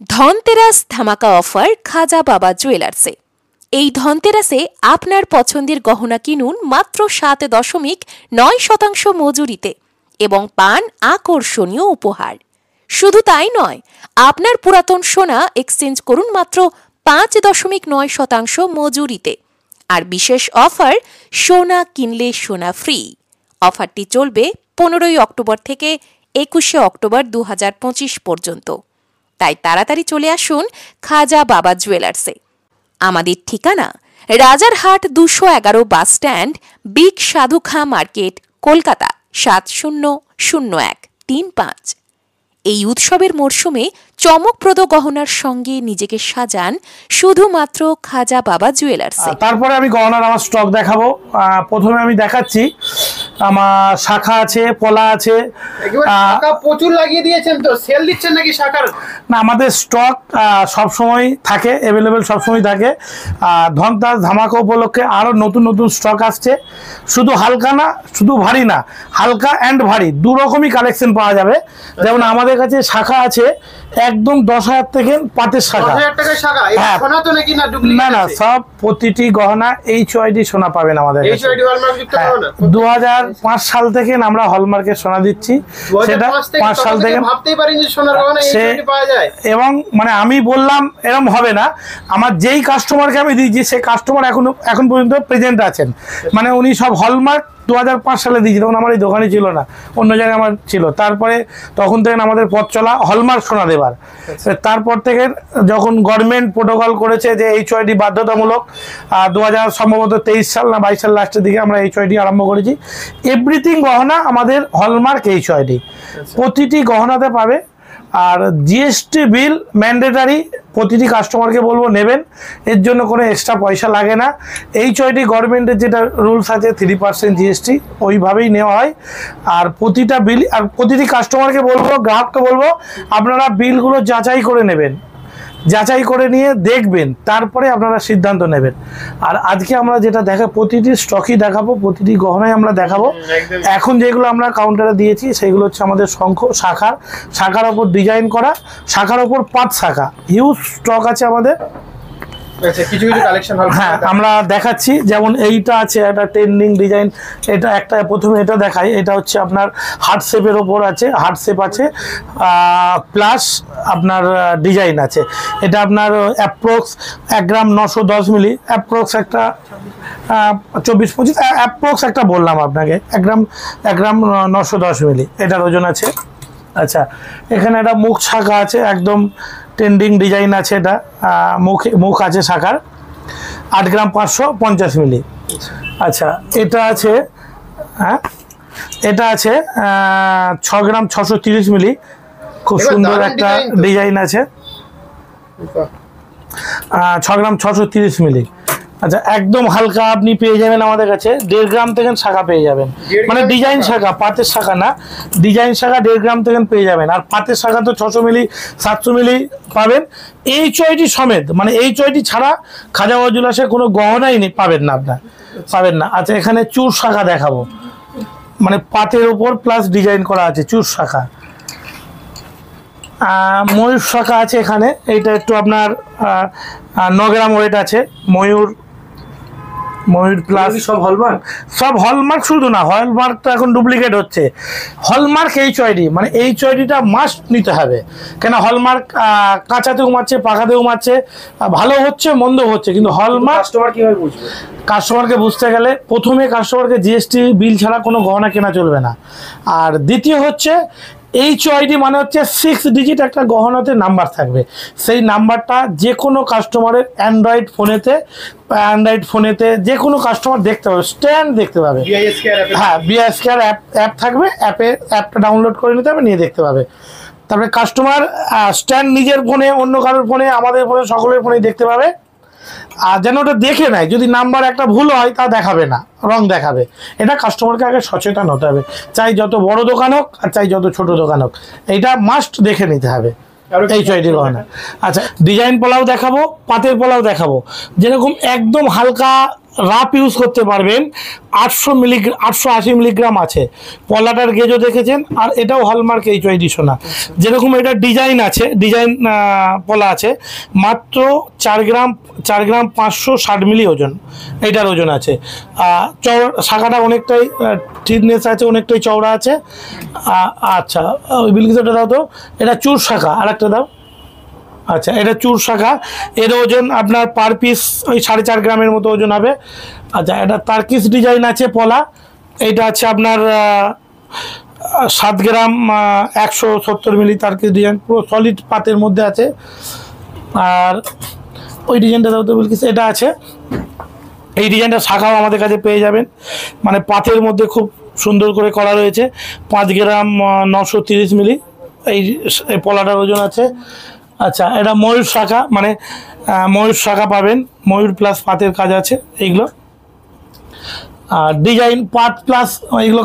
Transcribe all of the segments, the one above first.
ধনতেরাস ধামাকা অফার খাজা বাবা জুয়েলার্সে। এই ধনতেরাসে আপনার পছন্দের গহনা কিনুন মাত্র 7.9% মজুরিতে এবং পান আকর্ষণীয় উপহার। শুধু তাই নয়, আপনার পুরাতন সোনা এক্সচেঞ্জ করুন মাত্র 5.9% মজুরিতে। আর বিশেষ অফার, সোনা কিনলে সোনা ফ্রি। অফারটি চলবে 15 অক্টোবর থেকে 21 অক্টোবর 2025 পর্যন্ত। তাই তাড়াতাড়ি চলে আসুন খাজা বাবা জুয়েলার্সে। আমাদের ঠিকানা Rajarhat 211 bus stand, big Sadhukha market, Kolkata 700135। এই উৎসবের মরশুমে চমকপ্রদ গহনার সঙ্গে নিজেকে সাজান শুধুমাত্র খাজা বাবা জুয়েলার্সে। তারপরে আমি গহনার আমার স্টক দেখাবো। প্রথমে আমি দেখাচ্ছি আমার শাখা আছে, পলা আছে। প্রচুর লাগিয়ে দিয়েছেন, তো সেল দিচ্ছেন নাকি শাখার? না, আমাদের স্টক সবসময় থাকে, অ্যাভেলেবেল সবসময় থাকে। ধনতেরাস ধামাকা উপলক্ষে আরও নতুন নতুন স্টক আসছে। শুধু হালকা না, শুধু ভারী না, হালকা অ্যান্ড ভারী দু রকমই কালেকশন পাওয়া যাবে। যেমন আমাদের কাছে শাখা আছে একদম 10,000 থেকে পাতের শাখা। না না, সব প্রতিটি গহনা HYD সোনা পাবেন আমাদের কাছে। 2005 সাল থেকে আমরা হলমার্কের সোনা দিচ্ছি। সেটা 5 সাল থেকে ভাবতেই পারি যে সোনার গহনা HYD পাওয়া যায়। এবং মানে আমি বললাম এরকম হবে না, আমার যেই কাস্টমারকে আমি দিয়েছি সেই কাস্টমার এখন পর্যন্ত প্রেজেন্ট আছেন। মানে উনি সব হলমার্ক 2005 সালে দিয়েছি, তখন আমার এই দোকানে ছিল না, অন্য জায়গায় আমার ছিল। তারপরে তখন থেকে আমাদের পথ চলা হলমার্ক সোনা দেবার। তারপর থেকে যখন গভর্নমেন্ট প্রোটোকল করেছে যে HYD বাধ্যতামূলক, 2000 সম্ভবত 23 সাল না 22 সাল লাস্টের দিকে আমরা HYD আরম্ভ করেছি। এভরিথিং গহনা আমাদের হলমার্ক HYD, প্রতিটি গহনাতে পাবে। আর GST বিল ম্যান্ডেটারি, প্রতিটি কাস্টমারকে বলবো নেবেন, এর জন্য কোনো এক্সট্রা পয়সা লাগে না। HYD গভর্নমেন্টের যেটা রুলস আছে 3% GST, ওইভাবেই নেওয়া হয়। আর প্রতিটা বিল, আর প্রতিটি কাস্টমারকে বলবো, গ্রাহককে বলবো, আপনারা বিলগুলো যাচাই করে নেবেন, যাচাই করে নিয়ে দেখবেন, তারপরে আপনারা সিদ্ধান্ত নেবেন। আর আজকে আমরা যেটা প্রতিটি স্টকই দেখাবো, প্রতিটি গহনায় আমরা দেখাবো। এখন যেগুলো আমরা কাউন্টারে দিয়েছি সেগুলো হচ্ছে আমাদের শঙ্খ শাখার ওপর ডিজাইন করা, শাখার ওপর পাত শাখা, হিউজ স্টক আছে আমাদের। হ্যাঁ, আমরা দেখাচ্ছি। যেমন এইটা আছে একটা ট্রেন্ডিং ডিজাইন, এটা একটা প্রথমে এটা দেখাই। এটা হচ্ছে আপনার হার্ট শেপের ওপর আছে, হার্ট শেপ আছে প্লাস আপনার ডিজাইন আছে। এটা আপনার অ্যাপ্রক্স 1 গ্রাম 910 মিলি, অ্যাপ্রক্স একটা 24-25 অ্যাপ্রক্স একটা বললাম আপনাকে, 1 গ্রাম 910 মিলি এটার ওজন আছে। আচ্ছা, এখানে একটা মুখ শাখা আছে, একদম ট্রেন্ডিং ডিজাইন আছে। এটা মুখ আছে শাখার, 8 গ্রাম 550 মিলি। আচ্ছা, এটা আছে, হ্যাঁ এটা আছে 6 গ্রাম 630 মিলি, খুব সুন্দর একটা ডিজাইন আছে, 6 গ্রাম 630 মিলি। আচ্ছা, একদম হালকা আপনি পেয়ে যাবেন আমাদের কাছে 1.5 গ্রাম থেকে শাখা পেয়ে যাবেন। মানে ডিজাইন শাখা, পাতের শাখা না, ডিজাইন শাখা 1.5 গ্রাম থেকে পেয়ে যাবেন। আর পাতের শাখা তো 600 মিলি 700 মিলি পাবেন HYD সমেত। মানে HYD ছাড়া খাজা বাবা জুয়েলার্সে কোনো গহনাই নেই, পাবেন না, আপনার পাবেন না। আচ্ছা, এখানে চুর শাখা দেখাবো, মানে পাতের ওপর প্লাস ডিজাইন করা আছে, চুর শাখা। ময়ূর শাখা আছে এখানে, এইটা একটু আপনার 9 গ্রাম ওয়েট আছে। ময়ূর প্লাস সব হলমার্ক শুধু না, হলমার্কটা এখন ডুপ্লিকেট হচ্ছে। হলমার্ক HYD, মানে HYDটা মাস্ট নিতে হবে। কেন হলমার্ক কাঁচাতেও মারছে, পাকাতেও মারছে, ভালো হচ্ছে মন্দ হচ্ছে, কিন্তু হলমার্ক কাস্টমার কিভাবে বুঝবে? কাস্টমারকে বুঝতে গেলে প্রথমে কাস্টমারকে GST বিল ছাড়া কোনো গহনা কেনা চলবে না। আর দ্বিতীয় হচ্ছে HYD মানে হচ্ছে 6 ডিজিট একটা গহনাতে নাম্বার থাকবে। সেই নাম্বারটা যে কোনো কাস্টমারের অ্যান্ড্রয়েড ফোনেতে যে কোনো কাস্টমার দেখতে পাবে, স্ট্যান্ড দেখতে পাবে। হ্যাঁ, BISKR অ্যাপ থাকবে, অ্যাপটা ডাউনলোড করে নিতে হবে, নিয়ে দেখতে পাবে। তারপরে কাস্টমার স্ট্যান্ড নিজের ফোনে, অন্য কারোর ফোনে, আমাদের ফোনে, সকলের ফোনেই দেখতে পাবে। আর যেন ওটা দেখে নেয়, যদি নাম্বার একটা ভুল হয় তা দেখাবে না, রং দেখাবে। এটা কাস্টমারকে আগে সচেতন হতে হবে, চাই যত বড় দোকান হোক আর চাই যত ছোট দোকান হোক, এইটা মাস্ট দেখে নিতে হবে HYD গহনা। আচ্ছা, ডিজাইন পোলাও দেখাবো, পাতের পোলাও দেখাবো। যেরকম একদম হালকা রাফ ইউজ করতে পারবেন। 880 মিলিগ্রাম আছে। পলাটার গেজও দেখেছেন, আর এটাও হলমার্ক HYD সোনা। যেরকম এটা ডিজাইন আছে, ডিজাইন পলা আছে, মাত্র 4 গ্রাম 560 মিলি ওজন এটার ওজন আছে। শাখাটা অনেকটাই থিকনেস আছে, অনেকটাই চওড়া আছে। আচ্ছা ওই বিলকিসটা দাও তো, এটা চূড় শাখা, আর একটা দাও। আচ্ছা এটা চূড় শাখা, এর ওজন আপনার পার পিস ওই 4.5 গ্রামের মতো ওজন হবে। আচ্ছা এটা তার্কিস ডিজাইন আছে পলা, এইটা আছে আপনার 7 গ্রাম 170 মিলি তার্কিস ডিজাইন, পুরো সলিড পাতের মধ্যে আছে। আর ওই ডিজাইনটা দাও তো বিলকিস, এটা আছে। এই ডিজাইনটা শাখাও আমাদের কাছে পেয়ে যাবেন, মানে পাতের মধ্যে খুব সুন্দর করে করা রয়েছে। 5 গ্রাম 930 মিলি এই পলাটার ওজন আছে। আচ্ছা এটা ময়ূর শাখা, মানে ময়ূর শাখা পাবেন, ময়ূর প্লাস পাতের কাজ আছে এইগুলো। আর ডিজাইন পাত প্লাস এইগুলো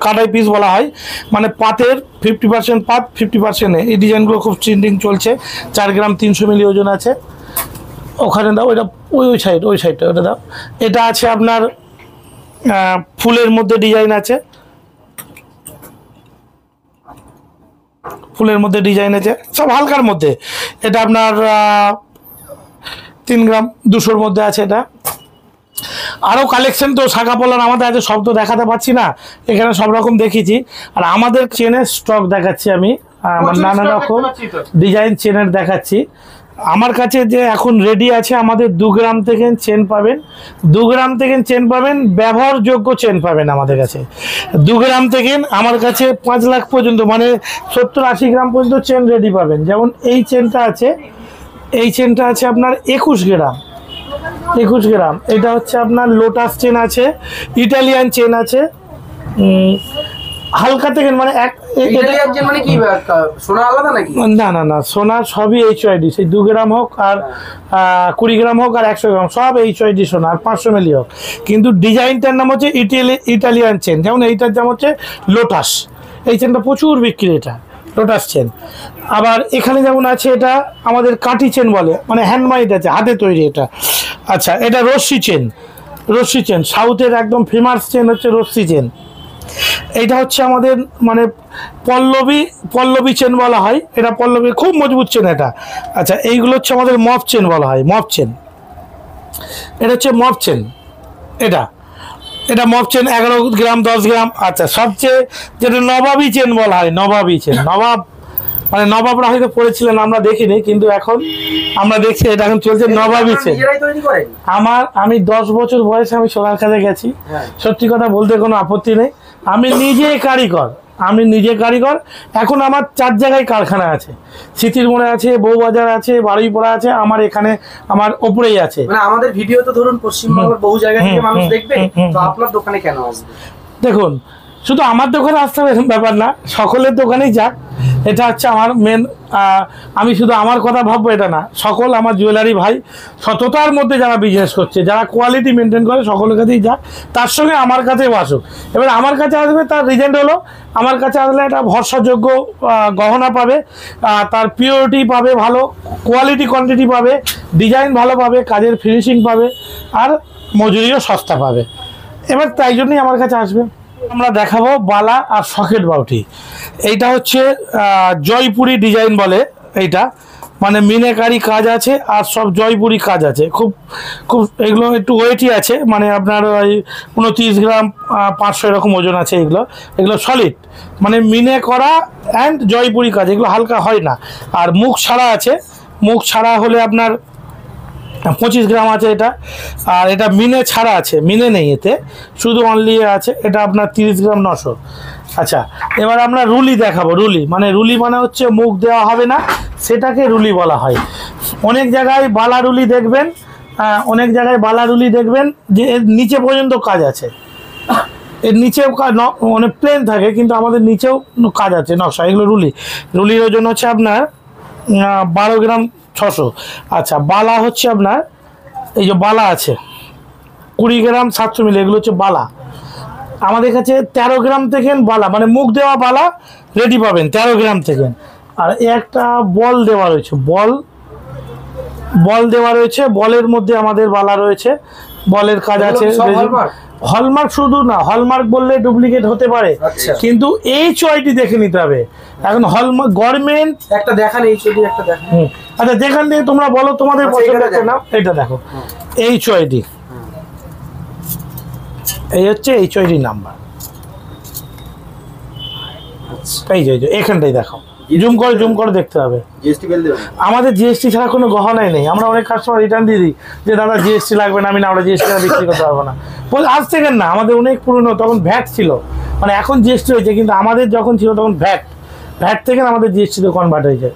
কাটাই পিস বলা হয়, মানে পাতের 50% পাত 50% এই ডিজাইনগুলো খুব ট্রেন্ডিং চলছে। 4 গ্রাম 300 মিলি ওজন আছে। ওখানে দাও, ওইটা ওই সাইডটা ওটা দাও। এটা আছে আপনার ফুলের মধ্যে ডিজাইন আছে, ফুলের মধ্যে ডিজাইন আছে, সব হালকার মধ্যে। এটা আপনার 3 গ্রাম 200-র মধ্যে আছে। এটা আরও কালেকশন তো শাখা পলার আমাদের আছে, সব তো দেখাতে পাচ্ছি না, এখানে সব রকম দেখিয়েছি। আর আমাদের চেনের স্টক দেখাচ্ছি আমি, নানা রকম ডিজাইন চেনের দেখাচ্ছি। আমার কাছে যে এখন রেডি আছে, আমাদের 2 গ্রাম থেকে চেন পাবেন, 2 গ্রাম থেকে চেন পাবেন, ব্যবহারযোগ্য চেন পাবেন আমাদের কাছে। 2 গ্রাম থেকে আমার কাছে 5 লাখ পর্যন্ত, মানে 70-80 গ্রাম পর্যন্ত চেন রেডি পাবেন। যেমন এই চেনটা আছে, এই চেনটা আছে আপনার 21 গ্রাম, 21 গ্রাম। এটা হচ্ছে আপনার লোটাস চেন আছে, ইটালিয়ান চেন আছে, হালকা থেকে, মানে মানে কি সোনা আলাদা নাকি? না সোনা সবই HYD, সেই 2 গ্রাম হোক আর 20 গ্রাম হোক আর 100 গ্রাম, সব HYD সোনা, আর 500 মিলি হোক। কিন্তু ডিজাইনটার নাম হচ্ছে ইটালিয়ান চেন। যেমন এইটার দাম হচ্ছে লোটাস, এই চেনটা প্রচুর বিক্রি, এটা লোটাস চেন। আবার এখানে যেমন আছে, এটা আমাদের কাঠি চেন বলে, মানে হ্যান্ডমেড আছে, হাতে তৈরি এটা। আচ্ছা এটা রশ্মি চেন, রশ্মি চেন সাউথের একদম ফেমাস চেন হচ্ছে রশ্মি চেন। এইটা হচ্ছে আমাদের মানে পল্লবী চেন বলা হয়, এটা পল্লবী খুব মজবুত চেন এটা। আচ্ছা এইগুলো হচ্ছে আমাদের মফ চেন বলা হয়, মফ চেন। এটা হচ্ছে মফ চেন, এটা মফ চেন 11 গ্রাম 10 গ্রাম। আচ্ছা সবচেয়ে যেটা নবাবী চেন বলা হয়, নবাবী চেন, নবাব মানে নবাবরা হয়তো পড়েছিলেন, আমরা দেখিনি, কিন্তু এখন আমরা দেখছি এটা এখন চলছে নবাবী চেন। আমি 10 বছর বয়সে আমি সোনার কাছে গেছি, সত্যি কথা বলতে কোনো আপত্তি নেই। আমি নিজে কারিগর। এখন আমার 4 জায়গায় কারখানা আছে, স্মৃতির মোড়ে আছে, বউবাজার আছে, বারুইপাড়া আছে, আমার এখানে আমার ওপরেই আছে। মানে আমাদের ভিডিও তো ধরুন পশ্চিমবঙ্গের বহু জায়গা থেকে মানুষ দেখবে, তো আপনার দোকানে কেন আসবে? দেখুন শুধু আমার দোকানে আসতে হবে এরকম ব্যাপার না, সকলের দোকানেই যাক, এটা হচ্ছে আমার মেন। আমি শুধু আমার কথা ভাববো এটা না, সকল আমার জুয়েলারি ভাই সততার মধ্যে যারা বিজনেস করছে, যারা কোয়ালিটি মেনটেন করে, সকলের কাছেই যাক, তার সঙ্গে আমার কাছেও আসুক। এবার আমার কাছে আসবে, তার রিজেন্ট হলো আমার কাছে আসলে একটা ভরসাযোগ্য গহনা পাবে, তার পিওরিটি পাবে, ভালো কোয়ালিটি কোয়ান্টিটি পাবে, ডিজাইন ভালো পাবে, কাজের ফিনিশিং পাবে, আর মজুরিও সস্তা পাবে। এবার তাই জন্যই আমার কাছে আসবে। আমরা দেখাবো বালা আর সকেট বাউটি। এইটা হচ্ছে জয়পুরি ডিজাইন বলে, এইটা মানে মিনাকারি কাজ আছে আর সব জয়পুরি কাজ আছে, খুব এগুলো একটু ওয়েটই আছে, মানে আপনার ওই 29 গ্রাম 500 এরকম ওজন আছে। এগুলো সলিড, মানে মিনে করা অ্যান্ড জয়পুরি কাজ, এগুলো হালকা হয় না। আর মুখ ছাড়া আছে, মুখ ছাড়া হলে আপনার 25 গ্রাম আছে এটা। আর এটা মিনে ছাড়া আছে, মিনে নেই, এতে শুধু অনলি আছে, এটা আপনার 30 গ্রাম 900। আচ্ছা এবার আমরা রুলি দেখাবো। রুলি মানে হচ্ছে মুখ দেওয়া হবে না, সেটাকে রুলি বলা হয়। অনেক জায়গায় বালা রুলি দেখবেন, যে এর নিচে পর্যন্ত কাজ আছে, এর নিচেও মানে প্লেন থাকে, কিন্তু আমাদের নিচেও কাজ আছে নকশা, এগুলো রুলির ওজন হচ্ছে আপনার 12 গ্রাম 600। আচ্ছা বালা হচ্ছে আপনার, এই যে বালা আছে 20 গ্রাম 700 মিলি, এগুলো হচ্ছে বালা। আমাদের কাছে 13 গ্রাম থেকে বালা, মানে মুখ দেওয়া বালা রেডি পাবেন 13 গ্রাম থেকে। আর একটা বল দেওয়া রয়েছে, বল দেওয়া রয়েছে, বলের মধ্যে আমাদের বালা রয়েছে, বলের কাজ আছে। হলমার্ক শুধু না, হলমার্ক বললে ডুপ্লিকেট হতে পারে, কিন্তু HYD দেখে নিতে হবে। এখন হলমার্ক গভর্নমেন্ট একটা দেখান, HYD একটা দেখান। আচ্ছা যেখান থেকে তোমরা বলো তোমাদের পছন্দের নাম, এটা দেখো HYD, এই হচ্ছে HYD নাম্বার। এই যে এখানটাই দেখো, জুম করে দেখতে হবে। আমাদের জিএসটি ছাড়া কোনো গহনাই নেই। আমরা অনেক কাস্টমার রিটার্ন দিয়ে দিই যে দাদা জিএসটি লাগবে না, আমি না, আমরা জিএসটি বিক্রি করতে পারবো না। আজ থেকে না, আমাদের অনেক পুরনো, তখন ভ্যাট ছিল, মানে এখন জিএসটি হয়েছে, কিন্তু আমাদের যখন ছিল তখন ভ্যাট থেকে আমাদের জিএসটিতে কনভার্ট হয়েছে।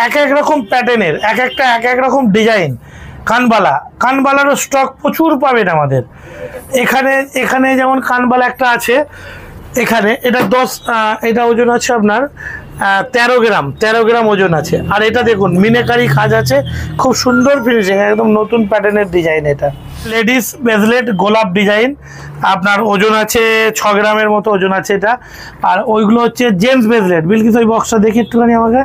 এক এক রকম প্যাটার্নের, এক এক রকম ডিজাইন। কানবালারও স্টক প্রচুর পাবেন আমাদের এখানে। যেমন কানবালা একটা আছে এখানে, এটা এটা ওজন আছে আপনার 13 গ্রাম ওজন আছে। আর এটা দেখুন মিনেকারি কাজ আছে, খুব সুন্দর ফিনিশিং, একদম নতুন প্যাটার্নের ডিজাইন। এটা লেডিস ব্রেসলেট গোলাপ ডিজাইন, আপনার ওজন আছে 6 গ্রামের মতো ওজন আছে এটা। আর ওইগুলো হচ্ছে জেন্টস ব্রেসলেট। বিলকিস ওই বক্সটা দেখি একটুখানি আমাকে।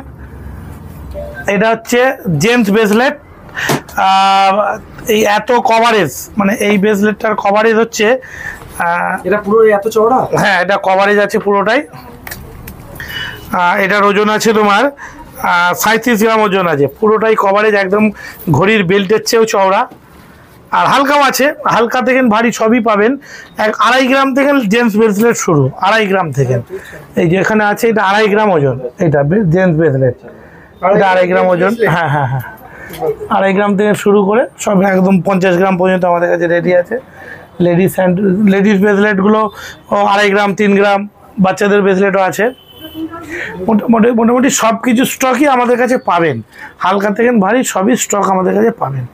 এটা হচ্ছে জেন্টস ব্রেসলেট। এই এত কভারেজ, মানে এই ব্রেসলেটটার কভারেজ হচ্ছে, এটা পুরো এত চওড়া? হ্যাঁ, এটা কভারেজ আছে পুরোটাই। এটার ওজন আছে তোমার 37 গ্রাম ওজন আছে, পুরোটাই কভারেজ, একদম ঘড়ির বেল্টের চেয়েও চওড়া। আর হালকাও আছে, হালকা থেকে ভারী সবই পাবেন। 2.5 গ্রাম থেকে জেন্টস ব্রেসলেট শুরু, 2.5 গ্রাম থেকে। এই যে এখানে আছে, এটা 2.5 গ্রাম ওজন, এটা জেন্টস ব্রেসলেট, এটা 2.5 গ্রাম ওজন। হ্যাঁ, 2.5 গ্রাম থেকে শুরু করে সব একদম 50 গ্রাম পর্যন্ত আমাদের কাছে রেডি আছে। লেডিস ব্রেসলেটগুলো 2.5 গ্রাম, 3 গ্রাম, বাচ্চাদের ব্রেসলেটও আছে। মোটামুটি সব কিছু স্টকই আমাদের কাছে পাবেন, হালকা থেকে ভারী সবই স্টক আমাদের কাছে পাবেন।